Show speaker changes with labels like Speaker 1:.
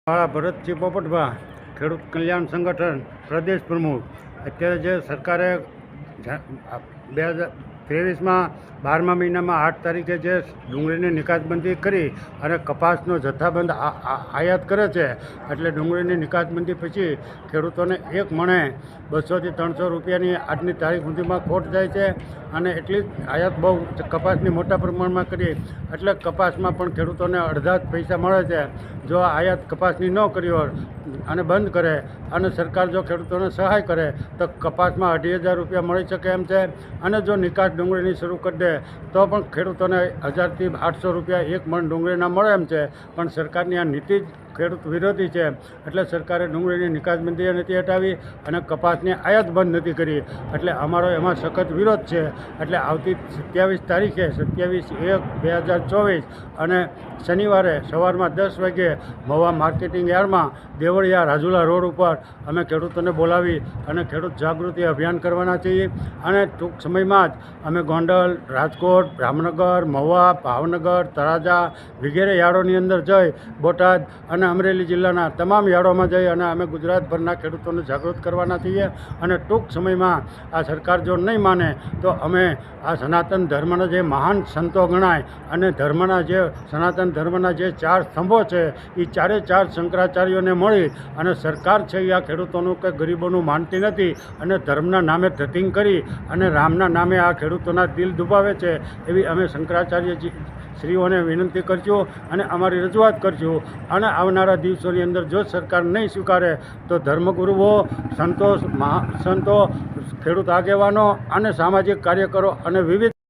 Speaker 1: મારા ભરતજી પોપટભા ખેડૂત કલ્યાણ સંગઠન પ્રદેશ પ્રમુખ. અત્યારે જે સરકારે 2023માં 12મા મહિનામાં 8 તારીખે જે ડુંગળીની નિકાસબંધી કરી અને કપાસનો જથ્થાબંધ આયાત કરે છે, એટલે ડુંગળીની નિકાસબંધી પછી ખેડૂતોને એક મણે 200 થી 300 રૂપિયાની આજની તારીખ સુધીમાં ખોટ જાય છે. અને એટલી જ આયાત બહુ કપાસની મોટા પ્રમાણમાં કરી એટલે કપાસમાં પણ ખેડૂતોને અડધા જ પૈસા મળે છે. જો આયાત કપાસની ન કરી હોય અને બંધ કરે અને સરકાર જો ખેડૂતોને સહાય કરે તો કપાસમાં 2,500 રૂપિયા મળી શકે એમ છે. અને જો નિકાસ ડુંગળીની શરૂ કરી દે તો પણ ખેડૂતોને 1,000 થી 800 રૂપિયા એક મણ ડુંગળીના મળે એમ છે. પણ સરકારની આ નીતિ જ ખેડૂત વિરોધી છે, એટલે સરકારે ડુંગળીની નિકાસબંધી નથી હટાવી અને કપાસની આયાત બંધ નથી કરી. એટલે અમારો એમાં સખત વિરોધ છે. એટલે આવતી 27 તારીખે 27/1/2024 અને શનિવારે સવારમાં 10 વાગ્યે મહુવા માર્કેટિંગ યાર્ડમાં દેવળિયા રાજુલા રોડ ઉપર અમે ખેડૂતોને બોલાવી અને ખેડૂત જાગૃતિ અભિયાન કરવાના છીએ. અને ટૂંક સમયમાં જ અમે ગોંડલ, રાજકોટ, જામનગર, મહુવા, ભાવનગર, તળાજા વગેરે યાર્ડોની અંદર જઈ બોટાદ અને અમરેલી જિલ્લાના તમામ યાર્ડોમાં જઈ અને અમે ગુજરાતભરના ખેડૂતોને જાગૃત કરવાના છીએ. અને ટૂંક સમયમાં આ સરકાર જો નહીં માને તો અમે આ સનાતન ધર્મના જે મહાન સંતો ગણાય અને ધર્મના જે સનાતન ધર્મના જે 4 સ્તંભો છે એ 4 શંકરાચાર્યોને મળી અને સરકાર છે એ આ ખેડૂતોનું કે ગરીબોનું માનતી નથી અને ધર્મના નામે ધતિંગ કરી અને રામના નામે આ ખેડૂતોના દિલ દુભાવે છે. એવી અમે શંકરાચાર્યજી શ્રીઓને વિનંતી કરશું અને અમારી રજૂઆત કરશું. અને આવનારા દિવસોની અંદર જો સરકાર નહીં સ્વીકારે તો ધર્મગુરુઓ, સંતો, ખેડૂત આગેવાનો અને સામાજિક કાર્યકરો અને વિવિધ